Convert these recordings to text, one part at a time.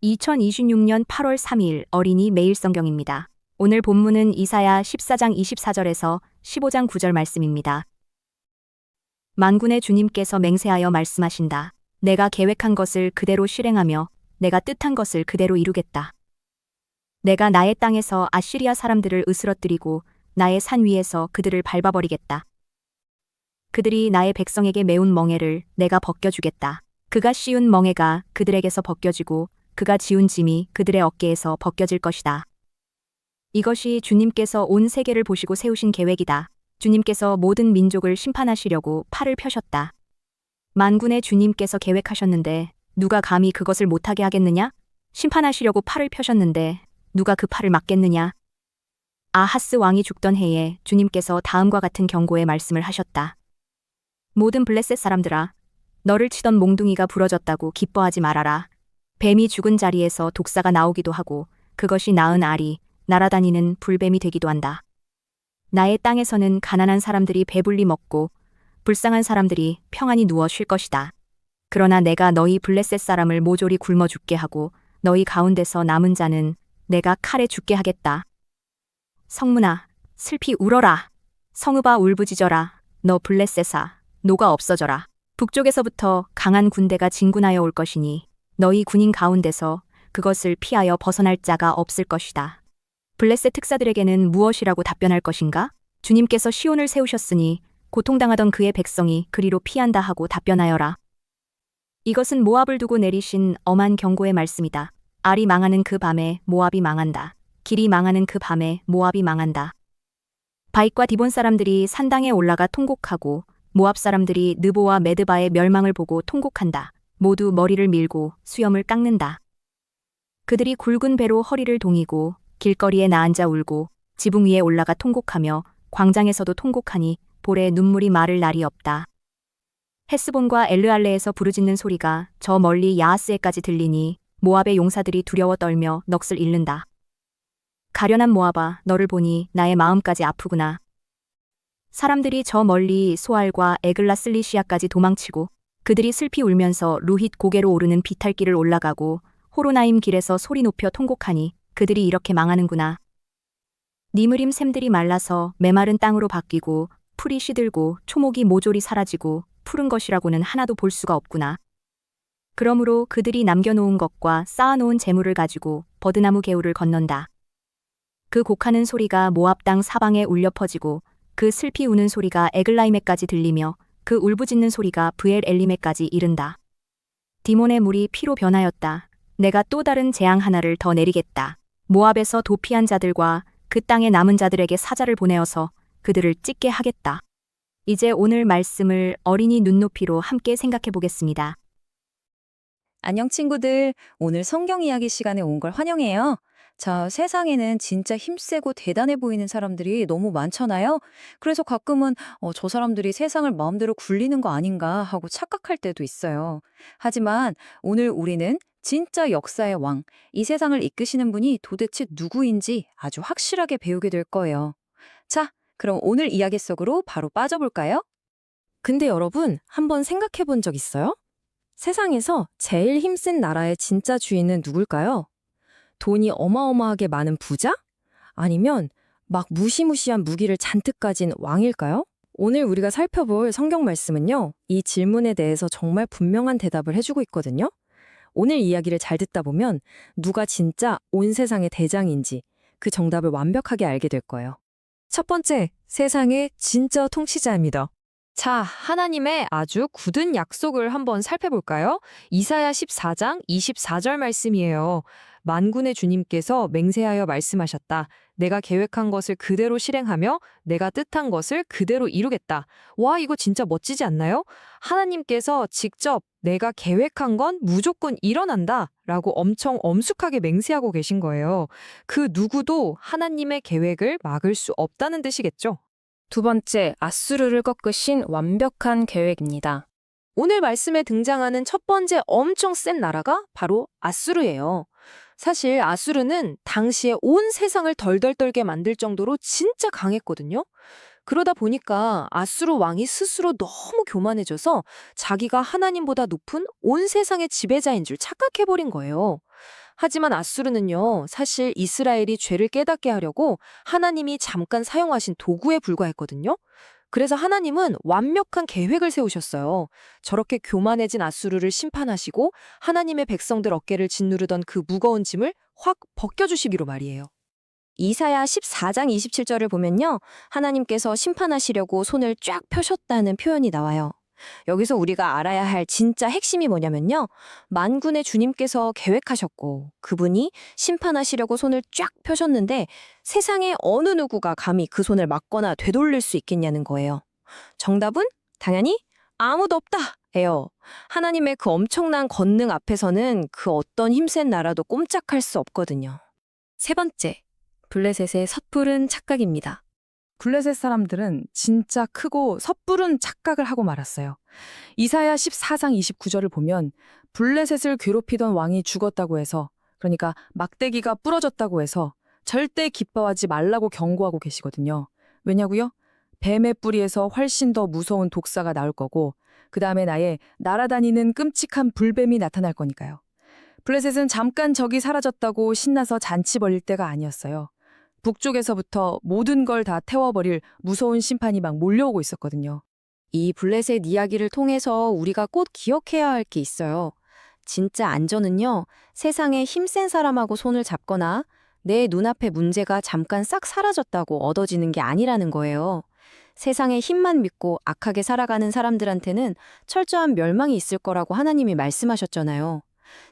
2026년 8월 3일 어린이 매일 성경입니다. 오늘 본문은 이사야 14장 24절에서 15장 9절 말씀입니다. 만군의 주님께서 맹세하여 말씀하신다. 내가 계획한 것을 그대로 실행하며 내가 뜻한 것을 그대로 이루겠다. 내가 나의 땅에서 아시리아 사람들을 으스러뜨리고 나의 산 위에서 그들을 밟아버리겠다. 그들이 나의 백성에게 메운 멍에를 내가 벗겨주겠다. 그가 씌운 멍에가 그들에게서 벗겨지고 그가 지운 짐이 그들의 어깨에서 벗겨질 것이다. 이것이 주님께서 온 세계를 보시고 세우신 계획이다. 주님께서 모든 민족을 심판하시려고 팔을 펴셨다. 만군의 주님께서 계획하셨는데 누가 감히 그것을 못하게 하겠느냐? 심판하시려고 팔을 펴셨는데 누가 그 팔을 막겠느냐? 아하스 왕이 죽던 해에 주님께서 다음과 같은 경고의 말씀을 하셨다. 모든 블레셋 사람들아, 너를 치던 몽둥이가 부러졌다고 기뻐하지 말아라. 뱀이 죽은 자리에서 독사가 나오기도 하고 그것이 낳은 알이 날아다니는 불뱀이 되기도 한다. 나의 땅에서는 가난한 사람들이 배불리 먹고 불쌍한 사람들이 평안히 누워 쉴 것이다. 그러나 내가 너희 블레셋 사람을 모조리 굶어 죽게 하고 너희 가운데서 남은 자는 내가 칼에 죽게 하겠다. 성문아, 슬피 울어라. 성읍아 울부짖어라. 너 블레셋아, 노가 없어져라. 북쪽에서부터 강한 군대가 진군하여 올 것이니 너희 군인 가운데서 그것을 피하여 벗어날 자가 없을 것이다. 블레셋 특사들에게는 무엇이라고 답변할 것인가? 주님께서 시온을 세우셨으니 고통당하던 그의 백성이 그리로 피한다 하고 답변하여라. 이것은 모압을 두고 내리신 엄한 경고의 말씀이다. 알이 망하는 그 밤에 모압이 망한다. 길이 망하는 그 밤에 모압이 망한다. 바익과 디본 사람들이 산당에 올라가 통곡하고 모압 사람들이 느보와 메드바의 멸망을 보고 통곡한다. 모두 머리를 밀고 수염을 깎는다. 그들이 굵은 배로 허리를 동이고 길거리에 나앉아 울고 지붕 위에 올라가 통곡하며 광장에서도 통곡하니 볼에 눈물이 마를 날이 없다. 헤스본과 엘르알레에서 부르짖는 소리가 저 멀리 야하스에까지 들리니 모압의 용사들이 두려워 떨며 넋을 잃는다. 가련한 모압아, 너를 보니 나의 마음까지 아프구나. 사람들이 저 멀리 소알과 에글라 슬리시아까지 도망치고 그들이 슬피 울면서 루힛 고개로 오르는 비탈길을 올라가고 호로나임 길에서 소리 높여 통곡하니 그들이 이렇게 망하는구나. 니므림 샘들이 말라서 메마른 땅으로 바뀌고 풀이 시들고 초목이 모조리 사라지고 푸른 것이라고는 하나도 볼 수가 없구나. 그러므로 그들이 남겨놓은 것과 쌓아놓은 재물을 가지고 버드나무 개울을 건넌다. 그 곡하는 소리가 모압 땅 사방에 울려 퍼지고 그 슬피 우는 소리가 에글라임에까지 들리며 그 울부짖는 소리가 브엘 엘림에까지 이른다. 디몬의 물이 피로 변하였다. 내가 또 다른 재앙 하나를 더 내리겠다. 모압에서 도피한 자들과 그 땅의 남은 자들에게 사자를 보내어서 그들을 찢게 하겠다. 이제 오늘 말씀을 어린이 눈높이로 함께 생각해 보겠습니다. 안녕 친구들, 오늘 성경 이야기 시간에 온 걸 환영해요. 자, 세상에는 진짜 힘세고 대단해 보이는 사람들이 너무 많잖아요. 그래서 가끔은 저 사람들이 세상을 마음대로 굴리는 거 아닌가 하고 착각할 때도 있어요. 하지만 오늘 우리는 진짜 역사의 왕, 이 세상을 이끄시는 분이 도대체 누구인지 아주 확실하게 배우게 될 거예요. 자, 그럼 오늘 이야기 속으로 바로 빠져볼까요? 근데 여러분, 한번 생각해 본 적 있어요? 세상에서 제일 힘센 나라의 진짜 주인은 누굴까요? 돈이 어마어마하게 많은 부자? 아니면 막 무시무시한 무기를 잔뜩 가진 왕일까요? 오늘 우리가 살펴볼 성경 말씀은요, 이 질문에 대해서 정말 분명한 대답을 해주고 있거든요. 오늘 이야기를 잘 듣다 보면 누가 진짜 온 세상의 대장인지 그 정답을 완벽하게 알게 될 거예요. 첫 번째, 세상의 진짜 통치자입니다. 자, 하나님의 아주 굳은 약속을 한번 살펴볼까요? 이사야 14장 24절 말씀이에요. 만군의 주님께서 맹세하여 말씀하셨다. 내가 계획한 것을 그대로 실행하며 내가 뜻한 것을 그대로 이루겠다. 와, 이거 진짜 멋지지 않나요? 하나님께서 직접 내가 계획한 건 무조건 일어난다 라고 엄청 엄숙하게 맹세하고 계신 거예요. 그 누구도 하나님의 계획을 막을 수 없다는 뜻이겠죠? 두 번째, 아수르를 꺾으신 완벽한 계획입니다. 오늘 말씀에 등장하는 첫 번째 엄청 센 나라가 바로 아수르예요. 사실 아수르는 당시에 온 세상을 덜덜 떨게 만들 정도로 진짜 강했거든요. 그러다 보니까 아수르 왕이 스스로 너무 교만해져서 자기가 하나님보다 높은 온 세상의 지배자인 줄 착각해버린 거예요. 하지만 아수르는요, 사실 이스라엘이 죄를 깨닫게 하려고 하나님이 잠깐 사용하신 도구에 불과했거든요. 그래서 하나님은 완벽한 계획을 세우셨어요. 저렇게 교만해진 아수르를 심판하시고 하나님의 백성들 어깨를 짓누르던 그 무거운 짐을 확 벗겨주시기로 말이에요. 이사야 14장 27절을 보면요. 하나님께서 심판하시려고 손을 쫙 펴셨다는 표현이 나와요. 여기서 우리가 알아야 할 진짜 핵심이 뭐냐면요. 만군의 주님께서 계획하셨고 그분이 심판하시려고 손을 쫙 펴셨는데 세상에 어느 누구가 감히 그 손을 막거나 되돌릴 수 있겠냐는 거예요. 정답은 당연히 아무도 없다. 예요. 하나님의 그 엄청난 권능 앞에서는 그 어떤 힘센 나라도 꼼짝할 수 없거든요. 세 번째, 블레셋의 섣부른 착각입니다. 블레셋 사람들은 진짜 크고 섣부른 착각을 하고 말았어요. 이사야 14장 29절을 보면 블레셋을 괴롭히던 왕이 죽었다고 해서, 그러니까 막대기가 부러졌다고 해서 절대 기뻐하지 말라고 경고하고 계시거든요. 왜냐고요? 뱀의 뿌리에서 훨씬 더 무서운 독사가 나올 거고 그 다음에 날아다니는 끔찍한 불뱀이 나타날 거니까요. 블레셋은 잠깐 적이 사라졌다고 신나서 잔치 벌일 때가 아니었어요. 북쪽에서부터 모든 걸 다 태워버릴 무서운 심판이 막 몰려오고 있었거든요. 이 블레셋 이야기를 통해서 우리가 꼭 기억해야 할 게 있어요. 진짜 안전은요, 세상에 힘센 사람하고 손을 잡거나 내 눈앞의 문제가 잠깐 싹 사라졌다고 얻어지는 게 아니라는 거예요. 세상의 힘만 믿고 악하게 살아가는 사람들한테는 철저한 멸망이 있을 거라고 하나님이 말씀하셨잖아요.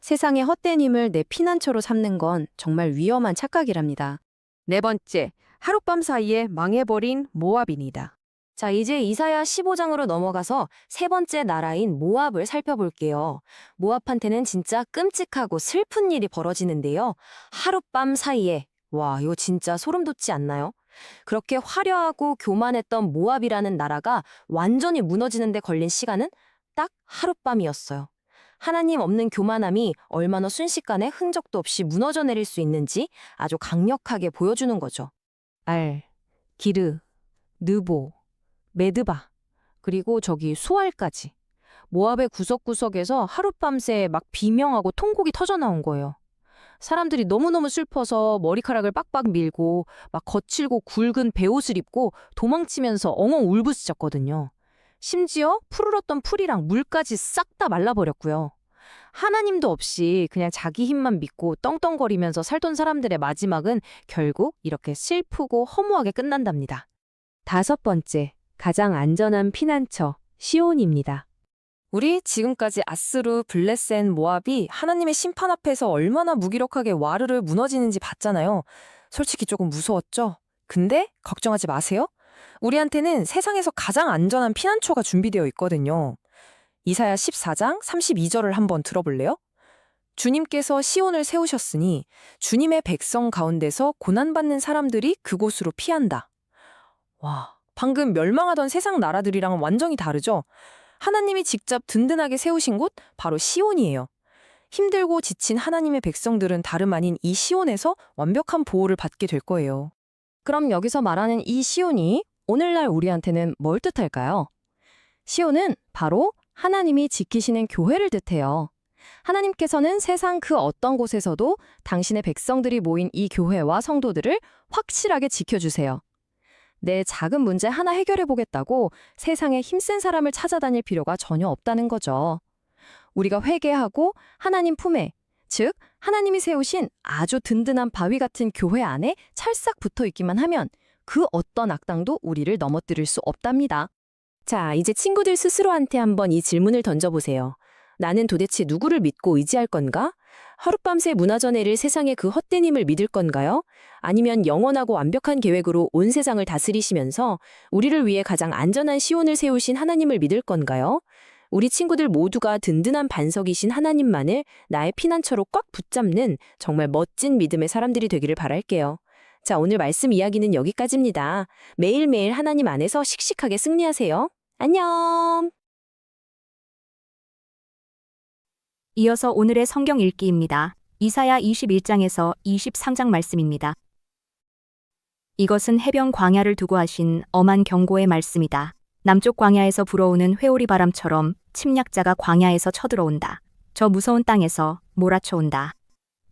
세상의 헛된 힘을 내 피난처로 삼는 건 정말 위험한 착각이랍니다. 네 번째, 하룻밤 사이에 망해버린 모압인이다. 자, 이제 이사야 15장으로 넘어가서 세 번째 나라인 모압을 살펴볼게요. 모압한테는 진짜 끔찍하고 슬픈 일이 벌어지는데요. 하룻밤 사이에, 와, 이거 진짜 소름 돋지 않나요? 그렇게 화려하고 교만했던 모압이라는 나라가 완전히 무너지는 데 걸린 시간은 딱 하룻밤이었어요. 하나님 없는 교만함이 얼마나 순식간에 흔적도 없이 무너져 내릴 수 있는지 아주 강력하게 보여주는 거죠. 알, 기르, 느보, 메드바, 그리고 저기 수알까지. 모압의 구석구석에서 하룻밤새 막 비명하고 통곡이 터져나온 거예요. 사람들이 너무너무 슬퍼서 머리카락을 빡빡 밀고 막 거칠고 굵은 베옷을 입고 도망치면서 엉엉 울부짖었거든요. 심지어 푸르렀던 풀이랑 물까지 싹 다 말라버렸고요. 하나님도 없이 그냥 자기 힘만 믿고 떵떵거리면서 살던 사람들의 마지막은 결국 이렇게 슬프고 허무하게 끝난답니다. 다섯 번째, 가장 안전한 피난처, 시온입니다. 우리 지금까지 아스루, 블레셋, 모압이 하나님의 심판 앞에서 얼마나 무기력하게 와르르 무너지는지 봤잖아요. 솔직히 조금 무서웠죠? 근데 걱정하지 마세요. 우리한테는 세상에서 가장 안전한 피난처가 준비되어 있거든요. 이사야 14장 32절을 한번 들어볼래요? 주님께서 시온을 세우셨으니 주님의 백성 가운데서 고난받는 사람들이 그곳으로 피한다. 와, 방금 멸망하던 세상 나라들이랑은 완전히 다르죠? 하나님이 직접 든든하게 세우신 곳 바로 시온이에요. 힘들고 지친 하나님의 백성들은 다름 아닌 이 시온에서 완벽한 보호를 받게 될 거예요. 그럼 여기서 말하는 이 시온이 오늘날 우리한테는 뭘 뜻할까요? 시온은 바로 하나님이 지키시는 교회를 뜻해요. 하나님께서는 세상 그 어떤 곳에서도 당신의 백성들이 모인 이 교회와 성도들을 확실하게 지켜주세요. 내 작은 문제 하나 해결해 보겠다고 세상에 힘센 사람을 찾아다닐 필요가 전혀 없다는 거죠. 우리가 회개하고 하나님 품에, 즉 하나님이 세우신 아주 든든한 바위 같은 교회 안에 찰싹 붙어 있기만 하면 그 어떤 악당도 우리를 넘어뜨릴 수 없답니다. 자, 이제 친구들 스스로한테 한번 이 질문을 던져보세요. 나는 도대체 누구를 믿고 의지할 건가? 하룻밤새 무너져 내릴 세상의 그 헛된 힘을 믿을 건가요? 아니면 영원하고 완벽한 계획으로 온 세상을 다스리시면서 우리를 위해 가장 안전한 시온을 세우신 하나님을 믿을 건가요? 우리 친구들 모두가 든든한 반석이신 하나님만을 나의 피난처로 꽉 붙잡는 정말 멋진 믿음의 사람들이 되기를 바랄게요. 자, 오늘 말씀 이야기는 여기까지입니다. 매일매일 하나님 안에서 씩씩하게 승리하세요. 안녕! 이어서 오늘의 성경 읽기입니다. 이사야 21장에서 23장 말씀입니다. 이것은 해변 광야를 두고 하신 엄한 경고의 말씀이다. 남쪽 광야에서 불어오는 회오리 바람처럼 침략자가 광야에서 쳐들어온다. 저 무서운 땅에서 몰아쳐온다.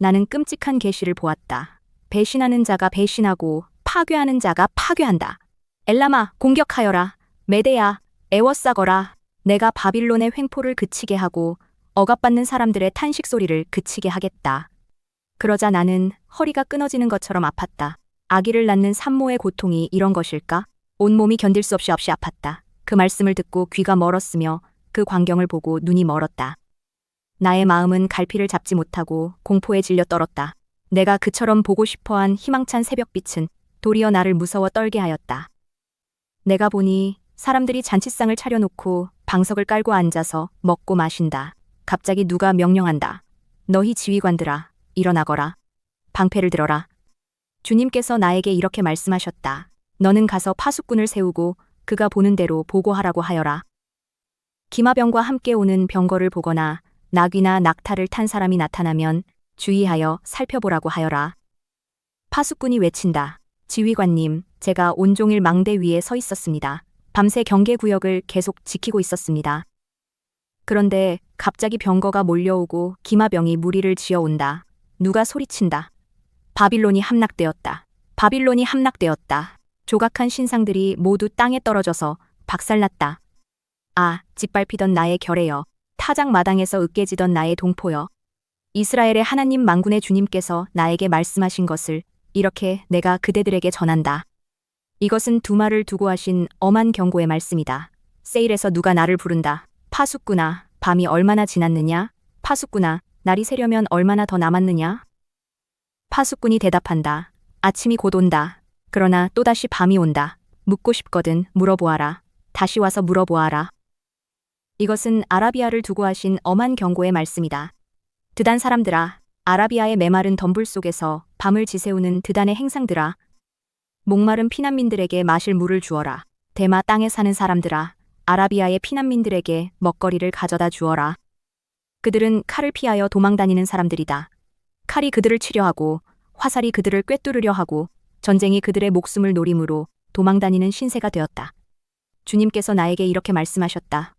나는 끔찍한 계시를 보았다. 배신하는 자가 배신하고 파괴하는 자가 파괴한다. 엘람아, 공격하여라. 메대야, 애워싸거라. 내가 바빌론의 횡포를 그치게 하고 억압받는 사람들의 탄식 소리를 그치게 하겠다. 그러자 나는 허리가 끊어지는 것처럼 아팠다. 아기를 낳는 산모의 고통이 이런 것일까? 온몸이 견딜 수 없이 아팠다. 그 말씀을 듣고 귀가 멀었으며 그 광경을 보고 눈이 멀었다. 나의 마음은 갈피를 잡지 못하고 공포에 질려 떨었다. 내가 그처럼 보고 싶어한 희망찬 새벽빛은 도리어 나를 무서워 떨게 하였다. 내가 보니 사람들이 잔치상을 차려놓고 방석을 깔고 앉아서 먹고 마신다. 갑자기 누가 명령한다. 너희 지휘관들아, 일어나거라. 방패를 들어라. 주님께서 나에게 이렇게 말씀하셨다. 너는 가서 파수꾼을 세우고 그가 보는 대로 보고하라고 하여라. 기마병과 함께 오는 병거를 보거나 나귀나 낙타를 탄 사람이 나타나면 주의하여 살펴보라고 하여라. 파수꾼이 외친다. 지휘관님, 제가 온종일 망대 위에 서 있었습니다. 밤새 경계구역을 계속 지키고 있었습니다. 그런데 갑자기 병거가 몰려오고 기마병이 무리를 지어온다. 누가 소리친다. 바빌론이 함락되었다. 바빌론이 함락되었다. 조각한 신상들이 모두 땅에 떨어져서 박살났다. 아, 짓밟히던 나의 결의여. 타작 마당에서 으깨지던 나의 동포여. 이스라엘의 하나님 만군의 주님께서 나에게 말씀하신 것을 이렇게 내가 그대들에게 전한다. 이것은 두말을 두고 하신 엄한 경고의 말씀이다. 세일에서 누가 나를 부른다. 파수꾼아, 밤이 얼마나 지났느냐? 파수꾼아, 날이 새려면 얼마나 더 남았느냐? 파수꾼이 대답한다. 아침이 곧 온다. 그러나 또다시 밤이 온다. 묻고 싶거든 물어보아라. 다시 와서 물어보아라. 이것은 아라비아를 두고 하신 엄한 경고의 말씀이다. 드단 사람들아, 아라비아의 메마른 덤불 속에서 밤을 지새우는 드단의 행상들아, 목마른 피난민들에게 마실 물을 주어라. 대마 땅에 사는 사람들아, 아라비아의 피난민들에게 먹거리를 가져다 주어라. 그들은 칼을 피하여 도망다니는 사람들이다. 칼이 그들을 치려 하고 화살이 그들을 꿰뚫으려 하고 전쟁이 그들의 목숨을 노림으로 도망다니는 신세가 되었다. 주님께서 나에게 이렇게 말씀하셨다.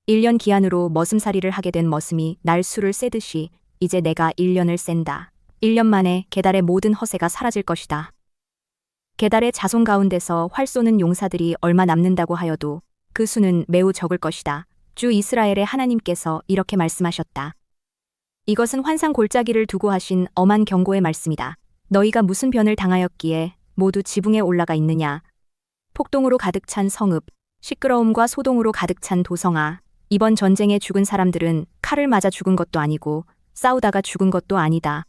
1년 기한으로 머슴살이를 하게 된 머슴이 날수를 세듯이 이제 내가 1년을 샌다. 1년 만에 게달의 모든 허세가 사라질 것이다. 게달의 자손 가운데서 활 쏘는 용사들이 얼마 남는다고 하여도 그 수는 매우 적을 것이다. 주 이스라엘의 하나님께서 이렇게 말씀하셨다. 이것은 환상 골짜기를 두고 하신 엄한 경고의 말씀이다. 너희가 무슨 변을 당하였기에 모두 지붕에 올라가 있느냐? 폭동으로 가득 찬 성읍, 시끄러움과 소동으로 가득 찬 도성아. 이번 전쟁에 죽은 사람들은 칼을 맞아 죽은 것도 아니고 싸우다가 죽은 것도 아니다.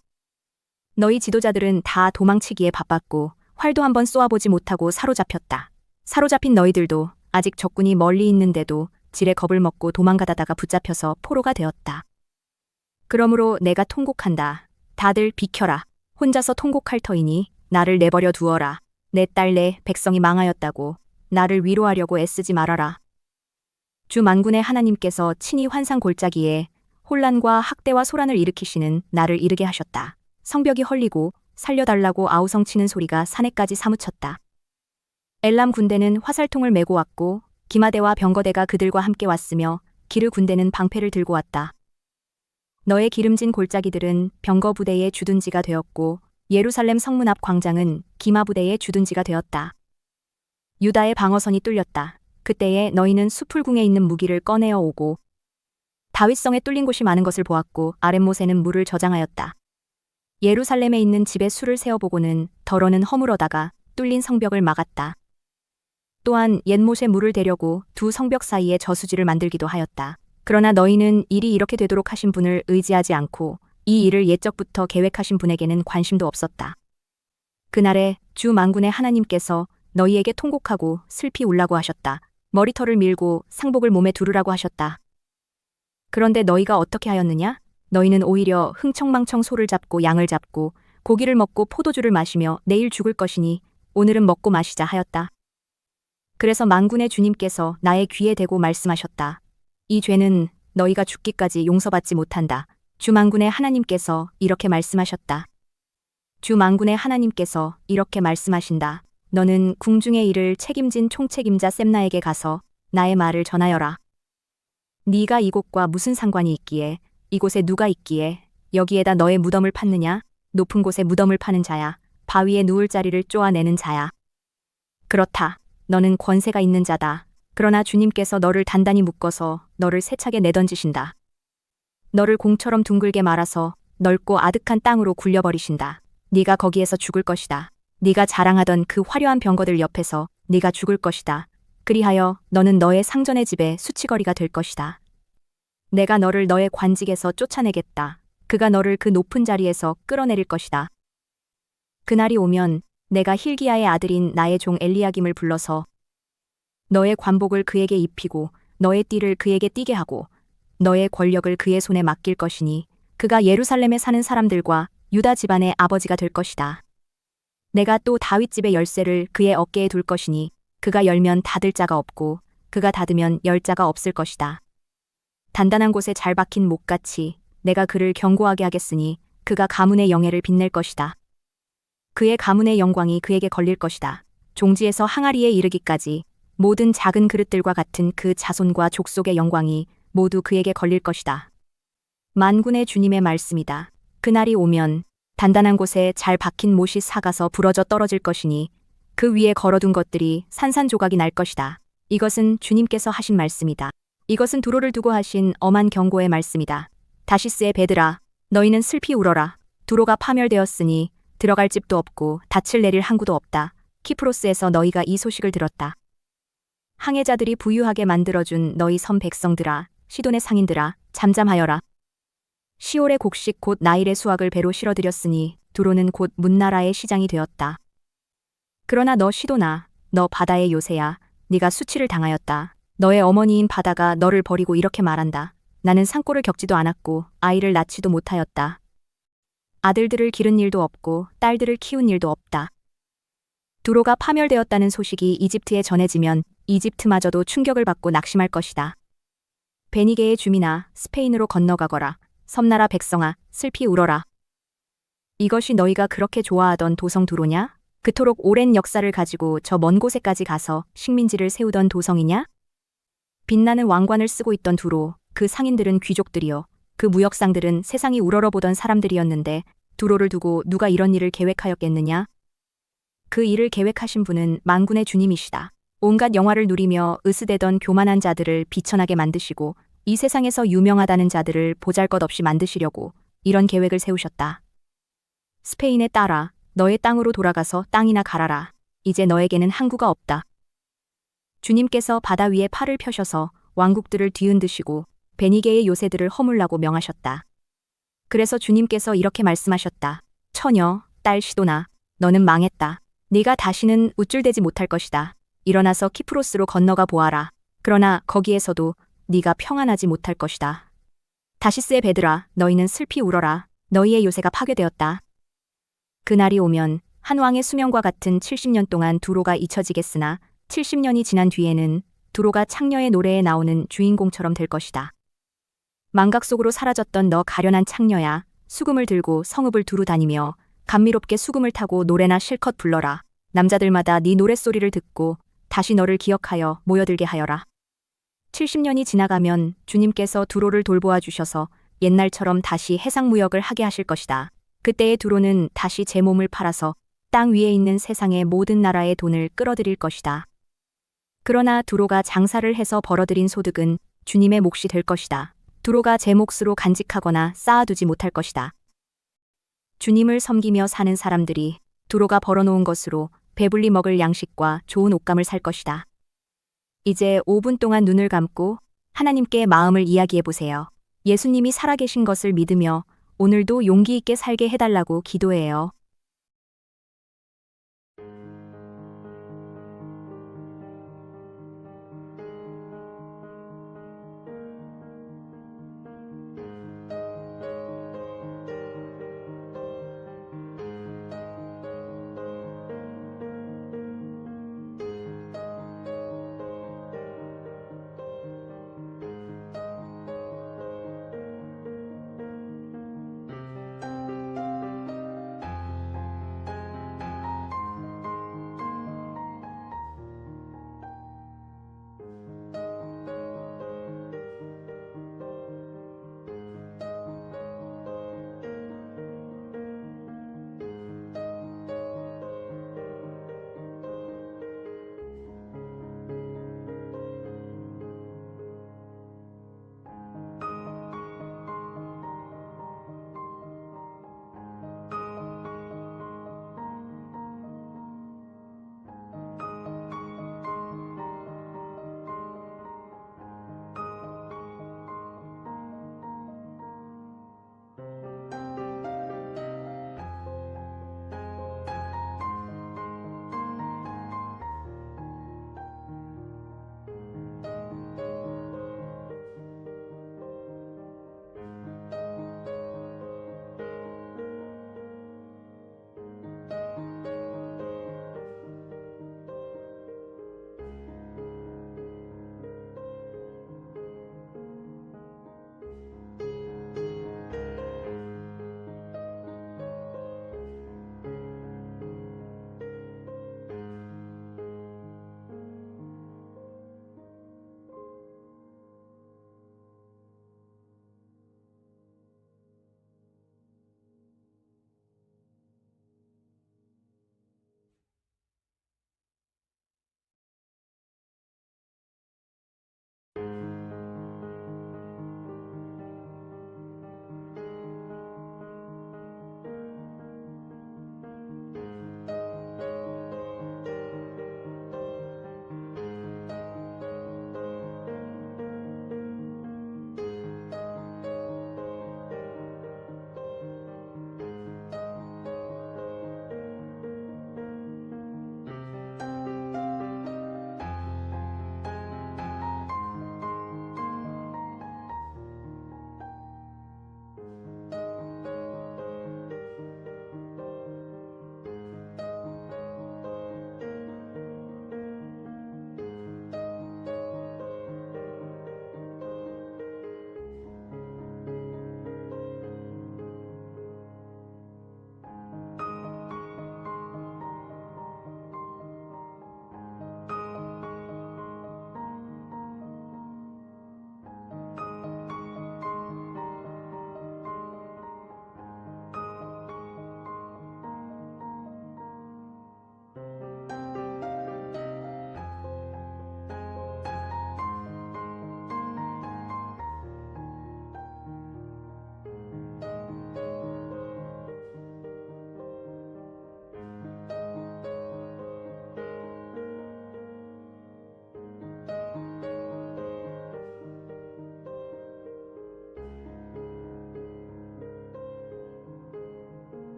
너희 지도자들은 다 도망치기에 바빴고 활도 한번 쏘아보지 못하고 사로잡혔다. 사로잡힌 너희들도 아직 적군이 멀리 있는데도 질에 겁을 먹고 도망가다가 붙잡혀서 포로가 되었다. 그러므로 내가 통곡한다. 다들 비켜라. 혼자서 통곡할 터이니 나를 내버려 두어라. 내 딸 내 백성이 망하였다고 나를 위로하려고 애쓰지 말아라. 주 만군의 하나님께서 친히 환상 골짜기에 혼란과 학대와 소란을 일으키시는 나를 이르게 하셨다. 성벽이 헐리고 살려달라고 아우성치는 소리가 산에까지 사무쳤다. 엘람 군대는 화살통을 메고 왔고 기마대와 병거대가 그들과 함께 왔으며 기르 군대는 방패를 들고 왔다. 너의 기름진 골짜기들은 병거 부대의 주둔지가 되었고 예루살렘 성문 앞 광장은 기마 부대의 주둔지가 되었다. 유다의 방어선이 뚫렸다. 그때에 너희는 수풀궁에 있는 무기를 꺼내어 오고 다윗성에 뚫린 곳이 많은 것을 보았고 아랫못에는 물을 저장하였다. 예루살렘에 있는 집에 수를 세어보고는 더러는 허물어다가 뚫린 성벽을 막았다. 또한 옛못에 물을 대려고 두 성벽 사이에 저수지를 만들기도 하였다. 그러나 너희는 일이 이렇게 되도록 하신 분을 의지하지 않고 이 일을 옛적부터 계획하신 분에게는 관심도 없었다. 그날에 주 만군의 하나님께서 너희에게 통곡하고 슬피 울라고 하셨다. 머리털을 밀고 상복을 몸에 두르라고 하셨다. 그런데 너희가 어떻게 하였느냐? 너희는 오히려 흥청망청 소를 잡고 양을 잡고 고기를 먹고 포도주를 마시며 내일 죽을 것이니 오늘은 먹고 마시자 하였다. 그래서 만군의 주님께서 나의 귀에 대고 말씀하셨다. 이 죄는 너희가 죽기까지 용서받지 못한다. 주 만군의 하나님께서 이렇게 말씀하셨다. 주 만군의 하나님께서 이렇게 말씀하신다. 너는 궁중의 일을 책임진 총책임자 셈나에게 가서 나의 말을 전하여라. 네가 이곳과 무슨 상관이 있기에, 이곳에 누가 있기에, 여기에다 너의 무덤을 팠느냐? 높은 곳에 무덤을 파는 자야. 바위에 누울 자리를 쪼아내는 자야. 그렇다. 너는 권세가 있는 자다. 그러나 주님께서 너를 단단히 묶어서 너를 세차게 내던지신다. 너를 공처럼 둥글게 말아서 넓고 아득한 땅으로 굴려버리신다. 네가 거기에서 죽을 것이다. 네가 자랑하던 그 화려한 병거들 옆에서 네가 죽을 것이다. 그리하여 너는 너의 상전의 집에 수치거리가 될 것이다. 내가 너를 너의 관직에서 쫓아내겠다. 그가 너를 그 높은 자리에서 끌어내릴 것이다. 그날이 오면 내가 힐기야의 아들인 나의 종 엘리야김을 불러서 너의 관복을 그에게 입히고 너의 띠를 그에게 띠게 하고 너의 권력을 그의 손에 맡길 것이니 그가 예루살렘에 사는 사람들과 유다 집안의 아버지가 될 것이다. 내가 또 다윗 집의 열쇠를 그의 어깨에 둘 것이니 그가 열면 닫을 자가 없고 그가 닫으면 열 자가 없을 것이다. 단단한 곳에 잘 박힌 목같이 내가 그를 견고하게 하겠으니 그가 가문의 영예를 빛낼 것이다. 그의 가문의 영광이 그에게 걸릴 것이다. 종지에서 항아리에 이르기까지 모든 작은 그릇들과 같은 그 자손과 족속의 영광이 모두 그에게 걸릴 것이다. 만군의 주님의 말씀이다. 그날이 오면 단단한 곳에 잘 박힌 못이 삭아서 부러져 떨어질 것이니 그 위에 걸어둔 것들이 산산조각이 날 것이다. 이것은 주님께서 하신 말씀이다. 이것은 두로를 두고 하신 엄한 경고의 말씀이다. 다시스의 배들아, 너희는 슬피 울어라. 두로가 파멸되었으니 들어갈 집도 없고 닻을 내릴 항구도 없다. 키프로스에서 너희가 이 소식을 들었다. 항해자들이 부유하게 만들어준 너희 섬 백성들아, 시돈의 상인들아, 잠잠하여라. 시올의 곡식 곧 나일의 수확을 배로 실어들였으니 두로는 곧 문나라의 시장이 되었다. 그러나 너 시돈아, 너 바다의 요새야. 네가 수치를 당하였다. 너의 어머니인 바다가 너를 버리고 이렇게 말한다. 나는 산골을 겪지도 않았고 아이를 낳지도 못하였다. 아들들을 기른 일도 없고 딸들을 키운 일도 없다. 두로가 파멸되었다는 소식이 이집트에 전해지면 이집트마저도 충격을 받고 낙심할 것이다. 베니게의 주민아, 스페인으로 건너가거라. 섬나라 백성아, 슬피 울어라. 이것이 너희가 그렇게 좋아하던 도성 두로냐? 그토록 오랜 역사를 가지고 저 먼 곳에까지 가서 식민지를 세우던 도성이냐? 빛나는 왕관을 쓰고 있던 두로, 그 상인들은 귀족들이요. 그 무역상들은 세상이 우러러보던 사람들이었는데 두로를 두고 누가 이런 일을 계획하였겠느냐? 그 일을 계획하신 분은 만군의 주님이시다. 온갖 영화를 누리며 으스대던 교만한 자들을 비천하게 만드시고 이 세상에서 유명하다는 자들을 보잘것없이 만드시려고 이런 계획을 세우셨다. 스페인의 딸아, 너의 땅으로 돌아가서 땅이나 갈아라. 이제 너에게는 항구가 없다. 주님께서 바다 위에 팔을 펴셔서 왕국들을 뒤흔드시고 베니게의 요새들을 허물라고 명하셨다. 그래서 주님께서 이렇게 말씀하셨다. 처녀, 딸 시도나, 너는 망했다. 네가 다시는 우쭐대지 못할 것이다. 일어나서 키프로스로 건너가 보아라. 그러나 거기에서도 네가 평안하지 못할 것이다. 다시스의 배들아, 너희는 슬피 울어라. 너희의 요새가 파괴되었다. 그날이 오면 한 왕의 수명과 같은 70년 동안 두로가 잊혀지겠으나 70년이 지난 뒤에는 두로가 창녀의 노래에 나오는 주인공처럼 될 것이다. 망각 속으로 사라졌던 너 가련한 창녀야. 수금을 들고 성읍을 두루 다니며 감미롭게 수금을 타고 노래나 실컷 불러라. 남자들마다 네 노랫소리를 듣고 다시 너를 기억하여 모여들게 하여라. 70년이 지나가면 주님께서 두로를 돌보아 주셔서 옛날처럼 다시 해상무역을 하게 하실 것이다. 그때의 두로는 다시 제 몸을 팔아서 땅 위에 있는 세상의 모든 나라의 돈을 끌어들일 것이다. 그러나 두로가 장사를 해서 벌어들인 소득은 주님의 몫이 될 것이다. 두로가 제 몫으로 간직하거나 쌓아두지 못할 것이다. 주님을 섬기며 사는 사람들이 두로가 벌어놓은 것으로 배불리 먹을 양식과 좋은 옷감을 살 것이다. 이제 5분 동안 눈을 감고 하나님께 마음을 이야기해 보세요. 예수님이 살아계신 것을 믿으며 오늘도 용기 있게 살게 해달라고 기도해요.